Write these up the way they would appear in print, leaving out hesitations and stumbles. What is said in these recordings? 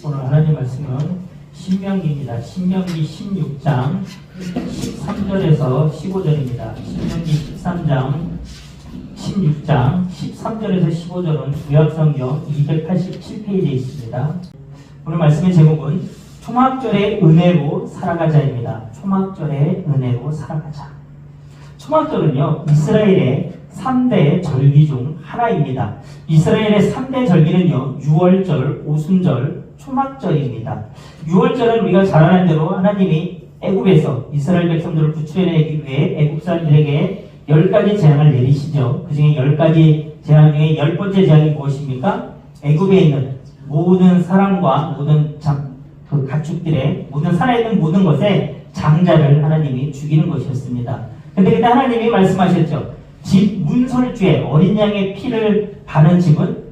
오늘 하나님 말씀은 신명기입니다. 신명기 16장 13절에서 15절입니다. 신명기 16장 13절에서 15절은 구약성경 287페이지에 있습니다. 오늘 말씀의 제목은 초막절의 은혜로 살아가자입니다. 초막절의 은혜로 살아가자. 초막절은요, 이스라엘의 3대 절기 중 하나입니다. 이스라엘의 3대 절기는요, 유월절, 오순절, 초막절입니다. 유월절은 우리가 잘 아는 대로 하나님이 애굽에서 이스라엘 백성들을 구출해내기 위해 애굽 사람들에게 10가지 재앙을 내리시죠. 그 중에 10가지 재앙 중에 10번째 재앙이 무엇입니까? 애굽에 있는 모든 사람과 모든 그 가축들의 모든 살아있는 모든 것에 장자를 하나님이 죽이는 것이었습니다. 근데 그때 하나님이 말씀하셨죠. 집 문설주에 어린 양의 피를 바는 집은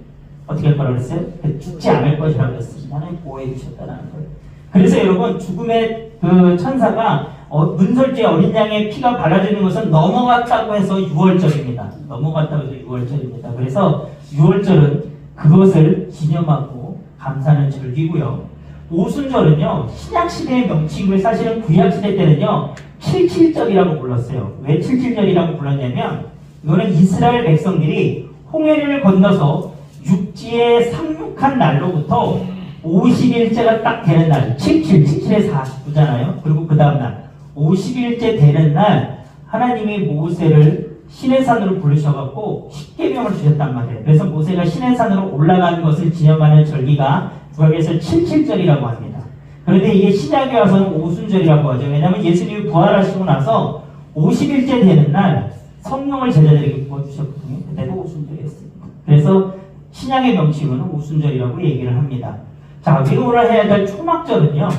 어떻게 할 거라고 그랬어요? 죽지 않을 것이라고 그랬습니다. 하나님 보호해 주셨다는 거예요. 그래서 여러분, 죽음의 그 천사가 문설주에 어린 양의 피가 발라지는 것은 넘어갔다고 해서 유월절입니다. 넘어갔다고 해서 유월절입니다. 그래서 유월절은 그것을 기념하고 감사하는 절기고요. 오순절은요, 신약시대의 명칭을 사실은 구약시대 때는요, 칠칠절이라고 불렀어요. 왜 칠칠절이라고 불렀냐면, 이거는 이스라엘 백성들이 홍해를 건너서 육지에 상륙한 날로부터 50일째가 딱 되는 날, 77에 49잖아요. 그리고 그 다음날 50일째 되는 날 하나님이 모세를 시내산으로 부르셔갖고 십계명을 주셨단 말이에요. 그래서 모세가 시내산으로 올라가는 것을 기념하는 절기가 구약에서 칠칠절이라고 합니다. 그런데 이게 신약에 와서는 오순절이라고 하죠. 왜냐하면 예수님이 부활하시고 나서 50일째 되는 날 성령을 제자들에게 부어주셨거든요. 그때도 오순절이었습니다. 그래서 신약의 명칭은 오순절이라고 얘기를 합니다. 자, 우리가 오늘 해야 될 초막절은요,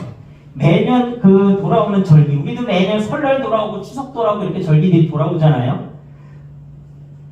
매년 그 돌아오는 절기, 우리도 매년 설날 돌아오고 추석 돌아오고 이렇게 절기들이 돌아오잖아요.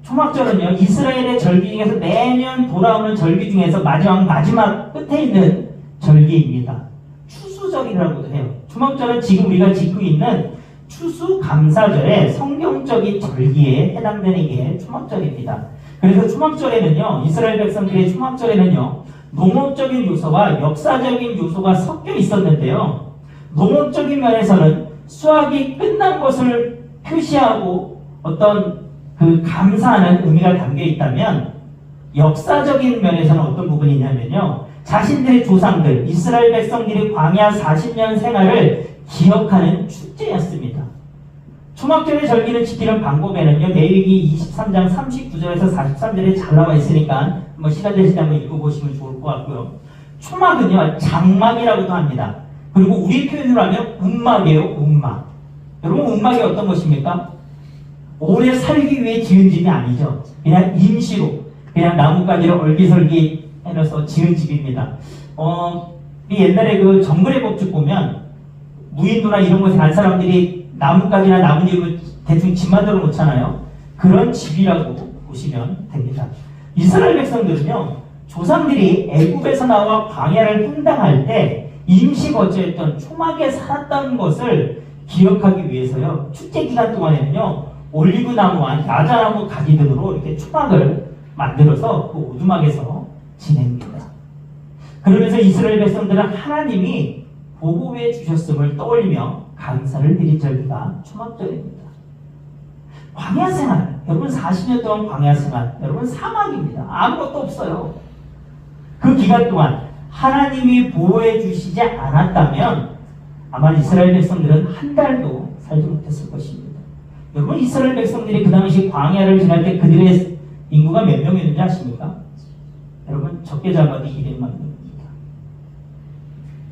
초막절은요, 이스라엘의 절기 중에서 매년 돌아오는 절기 중에서 마지막 끝에 있는 절기입니다. 추수절이라고도 해요. 초막절은 지금 우리가 짓고 있는 추수감사절의 성경적인 절기에 해당되는 게 초막절입니다. 그래서 초막절에는요, 이스라엘 백성들의 초막절에는요, 농업적인 요소와 역사적인 요소가 섞여 있었는데요. 농업적인 면에서는 수확이 끝난 것을 표시하고 어떤 그 감사하는 의미가 담겨 있다면, 역사적인 면에서는 어떤 부분이 있냐면요, 자신들의 조상들, 이스라엘 백성들이 광야 40년 생활을 기억하는 축제였습니다. 초막절의 절기를 지키는 방법에는요, 레위기 23장 39절에서 43절에 잘 나와 있으니까 한번 시간 되실 때 한번 읽어보시면 좋을 것 같고요. 초막은요, 장막이라고도 합니다. 그리고 우리 표현으로 하면 움막이에요, 움막. 여러분, 움막이 어떤 것입니까? 오래 살기 위해 지은 집이 아니죠. 그냥 임시로, 그냥 나뭇가지를 얼기설기 해서 지은 집입니다. 옛날에 그 정글의 법칙 보면 무인도나 이런 곳에 간 사람들이 나뭇가지나 나뭇잎을 대충 집 만들어 놓잖아요. 그런 집이라고 보시면 됩니다. 이스라엘 백성들은요, 조상들이 애굽에서 나와 광야를 횡단할 때 임시 거처였던 초막에 살았다는 것을 기억하기 위해서요, 축제 기간 동안에는요, 올리브 나무와 야자나무 가지 등으로 이렇게 초막을 만들어서 그 오두막에서 지냅니다. 그러면서 이스라엘 백성들은 하나님이 보호해 주셨음을 떠올리며 감사를 드린 절기가 초막절입니다. 광야 생활, 여러분 40년 동안 광야 생활, 여러분 사막입니다. 아무것도 없어요. 그 기간 동안 하나님이 보호해 주시지 않았다면 아마 이스라엘 백성들은 한 달도 살지 못했을 것입니다. 여러분, 이스라엘 백성들이 그 당시 광야를 지날 때 그들의 인구가 몇 명이었는지 아십니까? 여러분, 적게 잡아도 200만 명입니다.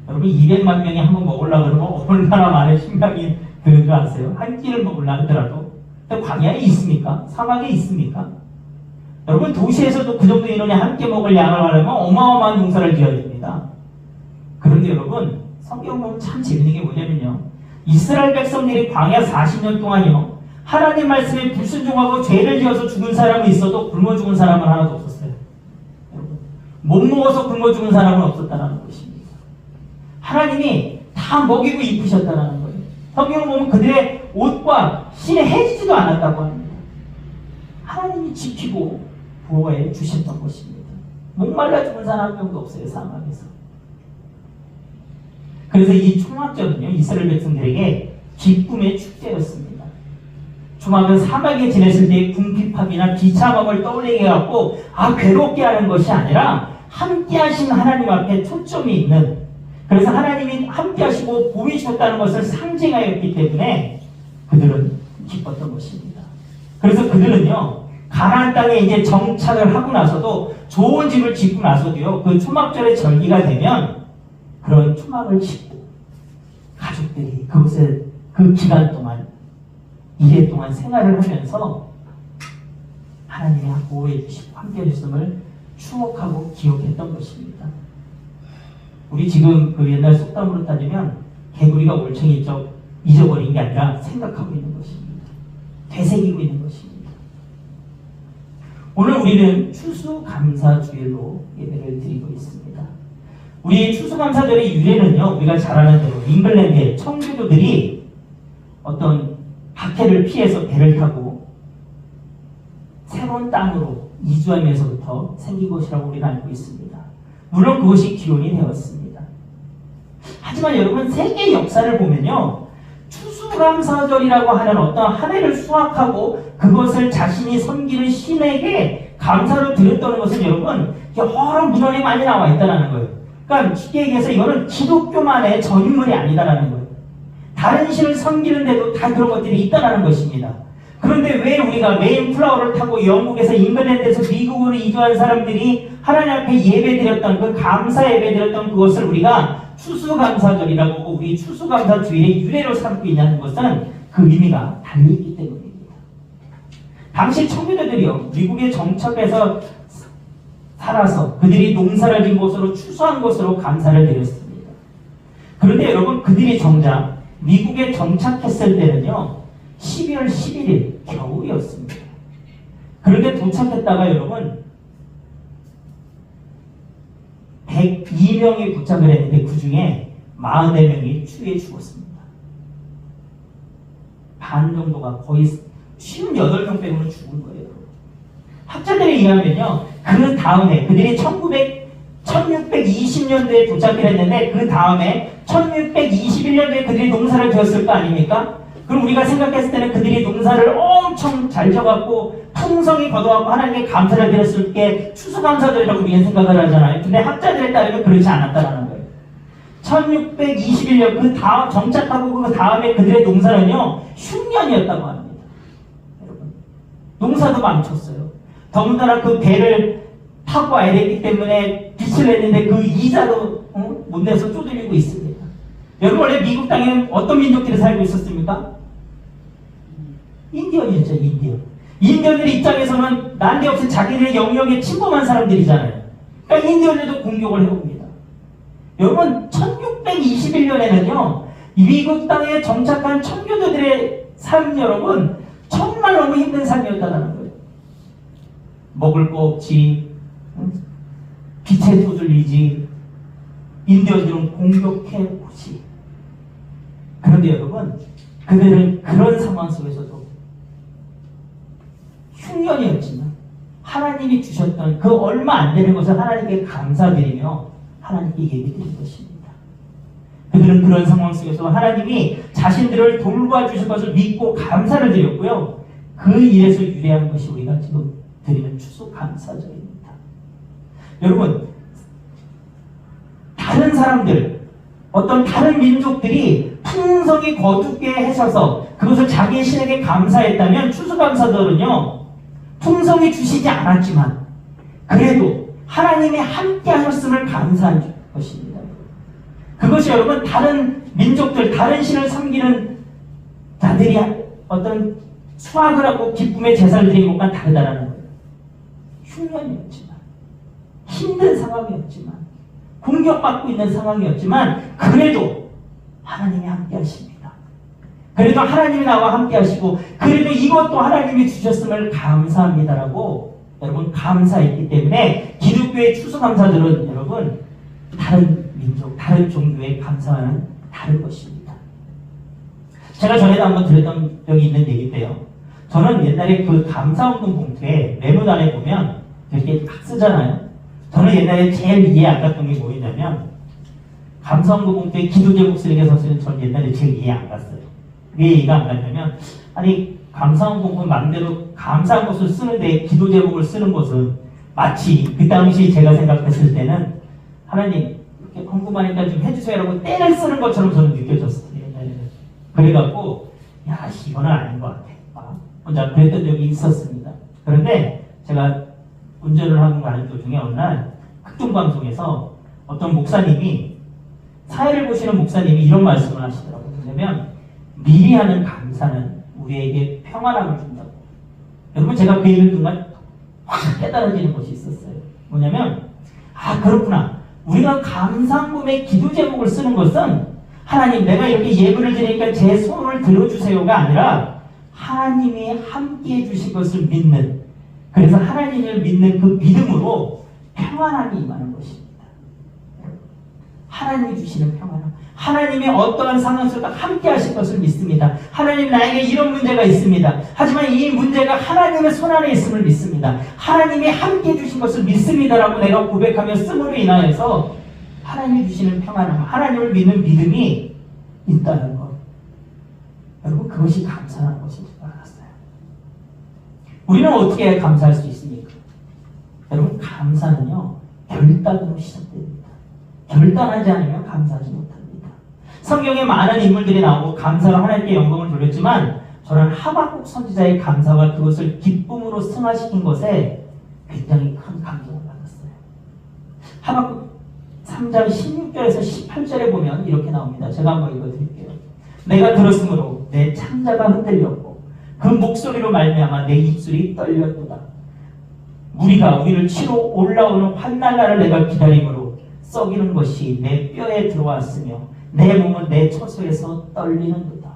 여러분, 200만 명이 한번 먹으려고 그러면 얼마나 많은 식량이 드는 줄 아세요? 한 끼를 먹으려고 하더라도. 근데 광야에 있습니까? 사막에 있습니까? 여러분, 도시에서도 그 정도 인원이 함께 먹을 양을 하려면 어마어마한 농사를 지어야 됩니다. 그런데 여러분, 성경 보면 참 재밌는 게 뭐냐면요, 이스라엘 백성들이 광야 40년 동안요, 하나님 말씀에 불순종하고 죄를 지어서 죽은 사람은 있어도 굶어 죽은 사람은 하나도 없었어요. 여러분, 못 먹어서 굶어 죽은 사람은 없었다는 것입니다. 하나님이 다 먹이고 입히셨다는 거예요. 성경을 보면 그들의 옷과 신에 해지지도 않았다고 합니다. 하나님이 지키고 보호해 주셨던 것입니다. 목말라 죽은 사람 한 명도 없어요, 사막에서. 그래서 이 초막절은요, 이스라엘 백성들에게 기쁨의 축제였습니다. 초막은 사막에 지냈을 때의 궁핍함이나 비참함을 떠올리게 해갖고 괴롭게 하는 것이 아니라 함께 하신 하나님 앞에 초점이 있는, 그래서 하나님이 함께 하시고 보이 주셨다는 것을 상징하였기 때문에 그들은 기뻤던 것입니다. 그래서 그들은요, 가나안 땅에 이제 정착을 하고 나서도, 좋은 집을 짓고 나서도요, 그 초막절의 절기가 되면 그런 초막을 짓고 가족들이 그곳에 그 기간 동안, 2회 동안 생활을 하면서 하나님이 보호해 주시고 함께 해주심을 추억하고 기억했던 것입니다. 우리 지금 그 옛날 속담으로 따지면 개구리가 올챙이 쪽 잊어버린 게 아니라 생각하고 있는 것입니다. 되새기고 있는 것입니다. 오늘 우리는 추수감사주일로 예배를 드리고 있습니다. 우리 추수감사절의 유래는요, 우리가 잘 아는 대로 잉글랜드의 청교도들이 어떤 박해를 피해서 배를 타고 새로운 땅으로 이주하면서부터 생긴 것이라고 우리는 알고 있습니다. 물론 그것이 기원이 되었습니다. 하지만 여러분, 세계 역사를 보면요, 추수감사절이라고 하는 어떤 한 해를 수확하고 그것을 자신이 섬기는 신에게 감사로 드렸다는 것은 여러분, 여러 문헌에 많이 나와 있다는 거예요. 그러니까 쉽게 얘기해서 이거는 기독교만의 전유물이 아니다라는 거예요. 다른 신을 섬기는데도 다 그런 것들이 있다는 것입니다. 그런데 왜 우리가 메인플라워를 타고 영국에서 잉글랜드에서 미국으로 이주한 사람들이 하나님 앞에 예배드렸던 그 감사 예배드렸던 그것을 우리가 추수감사절이라고 우리 추수감사주일의 유래로 삼고 있냐는 것은 그 의미가 달리있기 때문입니다. 당시 청교도들이요, 미국에 정착해서 살아서 그들이 농사를 진 곳으로 추수한 것으로 감사를 드렸습니다. 그런데 여러분, 그들이 정작 미국에 정착했을 때는요, 12월 11일 겨울이었습니다. 그런데 도착했다가 여러분 102명이 도착을 했는데 그 중에 44명이 추위에 죽었습니다. 반 정도가 거의 58명 빼고는 죽은 거예요. 학자들에 의하면요, 그 다음에 그들이 1620년도에 도착을 했는데 그 다음에 1621년도에 그들이 농사를 지었을 거 아닙니까? 그럼 우리가 생각했을 때는 그들이 농사를 엄청 잘 져갖고 풍성히 거둬갖고 하나님께 감사를 드렸을 때 추수감사절이라고 우리는 생각을 하잖아요. 근데 학자들에 따르면 그렇지 않았다는 거예요. 1621년 그 다음 정착하고 그 다음에 그들의 농사는요, 흉년이었다고 합니다. 여러분, 농사도 망쳤어요. 더군다나 그 배를 타고 와야 되기 때문에 빚을 냈는데 그 이자도 못 내서 쪼들리고 있습니다. 여러분, 원래 미국 땅에는 어떤 민족들이 살고 있었습니까? 인디언이었죠, 인디언. 인디언들 입장에서는 난데없이 자기들의 영역에 침범한 사람들이잖아요. 그러니까 인디언들도 공격을 해봅니다. 여러분, 1621년에는요, 미국 땅에 정착한 청교도들의 삶, 여러분, 정말 너무 힘든 삶이었다는 거예요. 먹을 거 없지, 빛에 두들리지, 인디언들은 공격해 보지. 그런데 여러분, 그들은 그런 상황 속에서도 흉년이었지만 하나님이 주셨던 그 얼마 안 되는 것을 하나님께 감사드리며 하나님께 예배드린 것입니다. 그들은 그런 상황 속에서 하나님이 자신들을 돌봐주실 것을 믿고 감사를 드렸고요. 그 일에서 유래한 것이 우리가 지금 드리는 추수감사절입니다. 여러분, 다른 사람들, 어떤 다른 민족들이 풍성히 거두게 하셔서 그것을 자기의 신에게 감사했다면 추수감사절은요, 풍성히 주시지 않았지만 그래도 하나님이 함께 하셨음을 감사한 것입니다. 그것이 여러분, 다른 민족들, 다른 신을 섬기는 자들이 어떤 수확을 하고 기쁨의 제사를 드리는 것과 다르다는 거예요. 흉년이었지만, 힘든 상황이었지만, 공격받고 있는 상황이었지만 그래도 하나님이 함께 하십니다. 그래도 하나님이 나와 함께 하시고 그래도 이것도 하나님이 주셨음을 감사합니다라고 여러분 감사했기 때문에 기독교의 추수감사절은 여러분 다른 민족, 다른 종교의 감사와는 다른 것입니다. 제가 전에도 한번 드렸던 적이 있는 얘기인데요. 저는 옛날에 그 감사운동 봉투에 메모단에 보면 이렇게 딱 쓰잖아요. 저는 옛날에 제일 이해 안 갔던 게 뭐였냐면 감사원고봉 때 기도 제목 쓰는 게 사실은 전 옛날에 제가 이해 안 갔어요. 왜 이해가 안 갔냐면, 아니 감사원고봉 맘대로 감사한 것을 쓰는데 기도 제목을 쓰는 것은 마치 그 당시 제가 생각했을 때는 하나님 이렇게 궁금하니까 좀 해주세요라고 떼를 쓰는 것처럼 저는 느껴졌어요. 옛날에는. 그래갖고 야 이거는 아닌 것 같아. 혼자 그랬던 적이 있었습니다. 그런데 제가 운전을 하고 가는 도중에 어느 날 극동방송에서 어떤 목사님이, 사회를 보시는 목사님이 이런 말씀을 하시더라고요. 뭐냐면 미리 하는 감사는 우리에게 평안함을 준다고. 여러분 제가 그 얘기를 듣는 확 깨달아지는 것이 있었어요. 뭐냐면 그렇구나. 우리가 감사함의 기도 제목을 쓰는 것은 하나님 내가 이렇게 예물을 드리니까 제 손을 들어주세요가 아니라 하나님이 함께해 주신 것을 믿는, 그래서 하나님을 믿는 그 믿음으로 평안함이 임하는 것입니다. 하나님이 주시는 평안함. 하나님이 어떠한 상황 속에서 함께 하실 것을 믿습니다. 하나님 나에게 이런 문제가 있습니다. 하지만 이 문제가 하나님의 손 안에 있음을 믿습니다. 하나님이 함께 주신 것을 믿습니다라고 내가 고백하며 씀으로 인하여서 하나님이 주시는 평안함, 하나님을 믿는 믿음이 있다는 것. 여러분 그것이 감사한 것인 줄 알았어요. 우리는 어떻게 감사할 수 있습니까? 여러분 감사는요 결단으로 시작됩니다. 결단하지 않으면 감사하지 못합니다. 성경에 많은 인물들이 나오고 감사로 하나님께 영광을 돌렸지만 저는 하박국 선지자의 감사가 그것을 기쁨으로 승화시킨 것에 굉장히 큰 감동을 받았어요. 하박국 3장 16절에서 18절에 보면 이렇게 나옵니다. 제가 한번 읽어드릴게요. 내가 들었으므로 내 창자가 흔들렸고 그 목소리로 말미암아 내 입술이 떨렸도다. 무리가 우리를 치러 올라오는 환난날을 내가 기다림으로 썩이는 것이 내 뼈에 들어왔으며 내 몸은 내 처소에서 떨리는도다.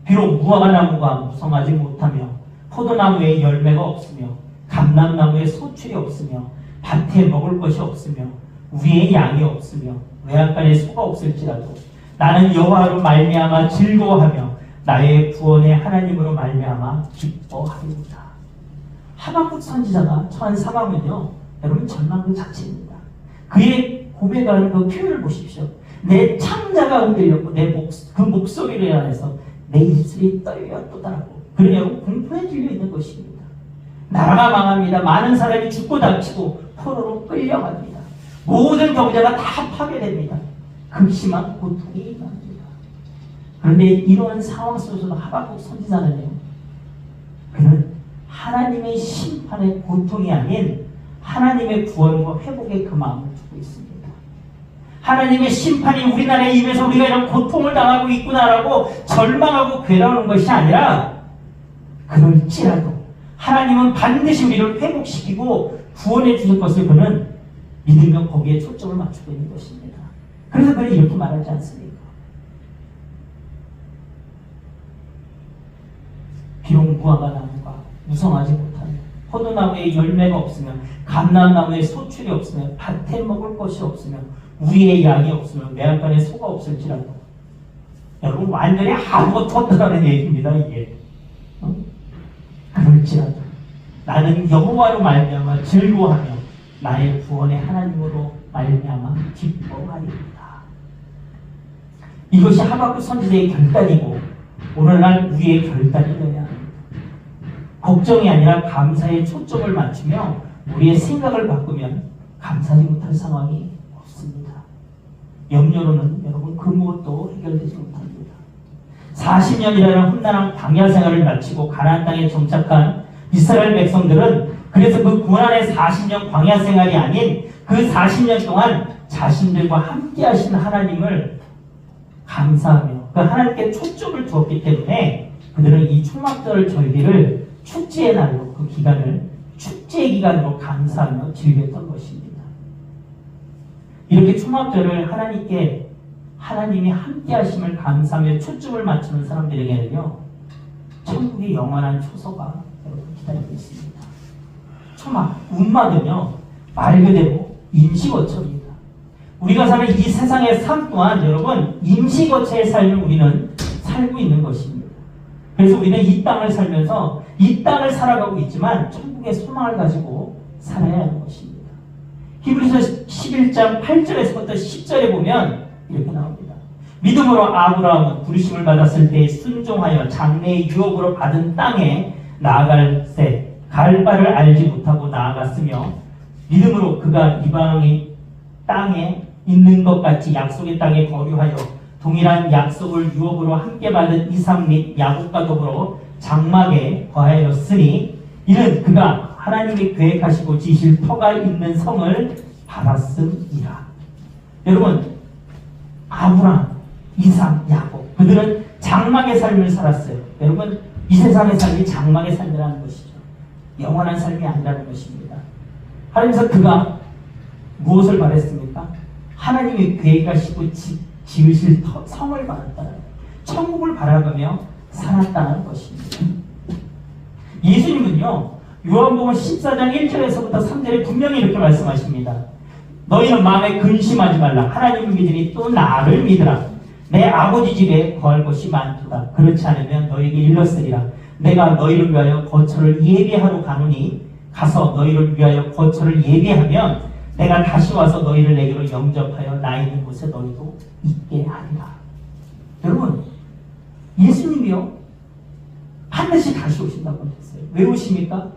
비록 무화과나무가 무성하지 못하며 포도나무에 열매가 없으며 감람나무에 소출이 없으며 밭에 먹을 것이 없으며 위에 양이 없으며 외양간에 소가 없을지라도 나는 여호와로 말미암아 즐거워하며 나의 구원의 하나님으로 말미암아 기뻐하리로다. 하박국 선지자가 처한 상황은요 여러분 절망 그 자체입니다. 그의 고백하는 그 표현을 보십시오. 내 창자가 흔들렸고 그 목소리를 인해서 내 입술이 떨렸도다라고. 그러냐고 공포에 들려 있는 것입니다. 나라가 망합니다. 많은 사람이 죽고 다치고 포로로 끌려갑니다. 모든 경제가 다 파괴됩니다. 극심한 고통이 임합니다. 그런데 이러한 상황 속에서도 하박국 선지자는요, 그는 하나님의 심판의 고통이 아닌 하나님의 구원과 회복의 그 마음을 두고 있습니다. 하나님의 심판이 우리나라에 임해서 우리가 이런 고통을 당하고 있구나라고 절망하고 괴로워하는 것이 아니라, 그럴지라도 하나님은 반드시 우리를 회복시키고 구원해 주실 것을 그는 믿으며 거기에 초점을 맞추고 있는 것입니다. 그래서 그는 이렇게 말하지 않습니까? 비록 무화과나무가 무성하지 못하며 포도나무에 열매가 없으며 감람나무에 소출이 없으며 밭에 먹을 것이 없으며 우리의 양이 없으며 매한간에 소가 없을지라도, 여러분 완전히 아무것도 없다는 얘기입니다. 이게 그럴지라도 나는 여호와로 말미암아 즐거워하며 나의 구원의 하나님으로 말미암아 기뻐하리이다. 이것이 하박국 선지자의 결단이고 오늘날 우리의 결단이 되어야 합니다. 걱정이 아니라 감사에 초점을 맞추며 우리의 생각을 바꾸면 감사하지 못할 상황이 없습니다. 염려로는 여러분 그 무엇도 해결되지 못합니다. 40년이라는 험난한 광야 생활을 마치고 가나안 땅에 정착한 이스라엘 백성들은 그래서 그 고난의 40년 광야 생활이 아닌 그 40년 동안 자신들과 함께 하신 하나님을 감사하며 그 하나님께 초점을 두었기 때문에 그들은 이 초막절 절기를 축제의 날로, 그 기간을 축제의 기간으로 감사하며 즐겼던 것입니다. 이렇게 초막절을 하나님께, 하나님이 함께 하심을 감사하며 초점을 맞추는 사람들에게는요, 천국의 영원한 초소가 여러분 기다리고 있습니다. 초막, 운막은요, 말 그대로 임시거처입니다. 우리가 사는 이 세상의 삶 또한 여러분 임시거처의 삶을 우리는 살고 있는 것입니다. 그래서 우리는 이 땅을 살면서 이 땅을 살아가고 있지만 천국의 소망을 가지고 살아야 하는 것입니다. 히브리서 11장 8절에서부터 10절에 보면 이렇게 나옵니다. 믿음으로 아브라함은 부르심을 받았을 때 순종하여 장래의 유업으로 받은 땅에 나아갈새 갈 바를 알지 못하고 나아갔으며 믿음으로 그가 이방의 땅에 있는 것 같이 약속의 땅에 거류하여 동일한 약속을 유업으로 함께 받은 이삭 및 야곱과 더불어 장막에 거하였으니 이는 그가 하나님이 계획하시고 지실 터가 있는 성을 받았음이라. 여러분, 아브라함, 이삭, 야곱 그들은 장막의 삶을 살았어요. 여러분, 이 세상의 삶이 장막의 삶이라는 것이죠. 영원한 삶이 아니라는 것입니다. 하나님께서 그가 무엇을 바랬습니까? 하나님이 계획하시고 지으실 성을 바랐다는, 천국을 바라보며 살았다는 것입니다. 예수님은요, 요한복음 14장 1절에서부터 3절에 분명히 이렇게 말씀하십니다. 너희는 마음에 근심하지 말라. 하나님을 믿으니 또 나를 믿으라. 내 아버지 집에 거할 곳이 많도다. 그렇지 않으면 너희에게 일렀으리라. 내가 너희를 위하여 거처를 예비하러 가노니 가서 너희를 위하여 거처를 예비하면 내가 다시 와서 너희를 내게로 영접하여 나 있는 곳에 너희도 있게 하리라. 여러분, 예수님이요 반드시 다시 오신다고 했어요. 왜 오십니까?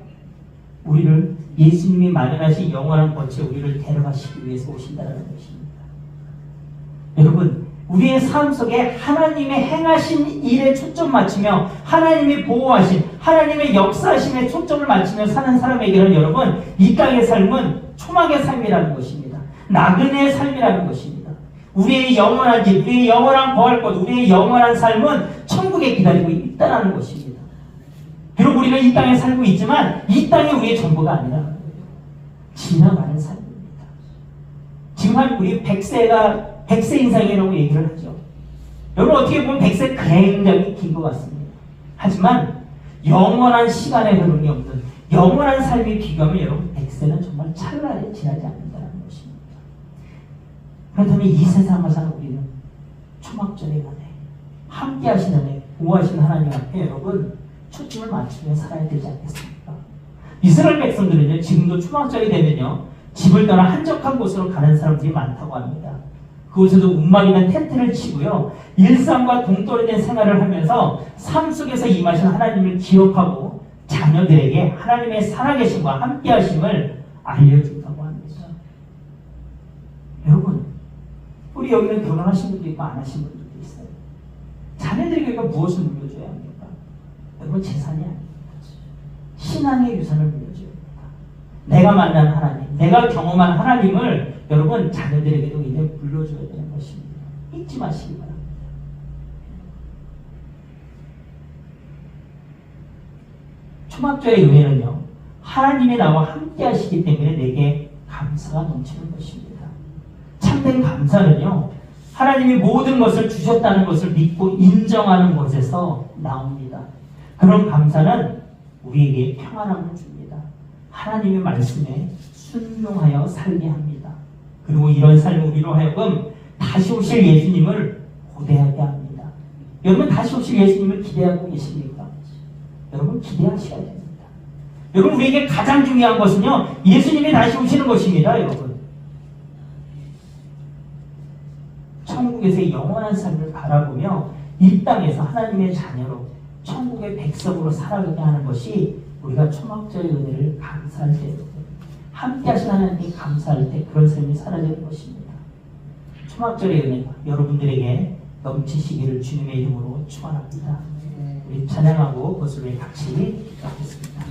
우리를 예수님이 마련하신 영원한 거처에 우리를 데려가시기 위해서 오신다는 것입니다. 여러분, 우리의 삶 속에 하나님의 행하신 일에 초점 맞추며 하나님이 보호하신 하나님의 역사하심에 초점을 맞추며 사는 사람에게는 여러분, 이 땅의 삶은 초막의 삶이라는 것입니다. 나그네의 삶이라는 것입니다. 우리의 영원한 집, 우리의 영원한 거할 곳, 우리의 영원한 삶은 천국에 기다리고 있다는 것입니다. 비록 우리는 이 땅에 살고 있지만 이 땅이 우리의 전부가 아니라는 거예요. 지나가는 삶입니다. 지금 우리 100세 인생이라고 얘기를 하죠. 여러분, 어떻게 보면 100세 굉장히 긴 것 같습니다. 하지만 영원한 시간에 흐름이 없는 영원한 삶에 비교하면 여러분 100세는 정말 찰나에 지나지 않는다는 것입니다. 그렇다면 이 세상을 사는 우리는 초막절에 간에 함께 하시는 애, 보호하시는 하나님 앞에 여러분 초점을 맞추며 살아야 되지 않겠습니까? 이스라엘 백성들은요, 지금도 초막절이 되면요, 집을 떠나 한적한 곳으로 가는 사람들이 많다고 합니다. 그곳에도 움막이는 텐트를 치고요, 일상과 동떨어진 생활을 하면서 삶 속에서 임하신 하나님을 기억하고 자녀들에게 하나님의 살아계심과 함께 하심을 알려준다고 합니다. 여러분, 우리 여기는 결혼하신 분도 있고 안 하신 분들도 있어요. 자녀들에게 무엇을 물려줘야 합니까? 여러분, 재산이 아닙니다. 신앙의 유산을 물려줘야 합니다. 내가 만난 하나님, 내가 경험한 하나님을 여러분 자녀들에게도 이제 물려줘야 되는 것입니다. 잊지 마시기 바랍니다. 초막절의 의미는요, 하나님이 나와 함께 하시기 때문에 내게 감사가 넘치는 것입니다. 참된 감사는요, 하나님이 모든 것을 주셨다는 것을 믿고 인정하는 것에서 나옵니다. 그런 감사는 우리에게 평안함을 줍니다. 하나님의 말씀에 순종하여 살게 합니다. 그리고 이런 삶을 우리로 하여금 다시 오실 예수님을 고대하게 합니다. 여러분, 다시 오실 예수님을 기대하고 계십니까? 여러분, 기대하셔야 됩니다. 여러분, 우리에게 가장 중요한 것은요, 예수님이 다시 오시는 것입니다. 여러분, 천국에서의 영원한 삶을 바라보며 이 땅에서 하나님의 자녀로 천국의 백성으로 살아가게 하는 것이 우리가 초막절의 은혜를 감사할 때, 함께 하신 하나님께 감사할 때 그런 삶이 사라지는 것입니다. 초막절의 은혜가 여러분들에게 넘치시기를 주님의 이름으로 축원합니다. 우리 찬양하고 그것을 같이 하겠습니다.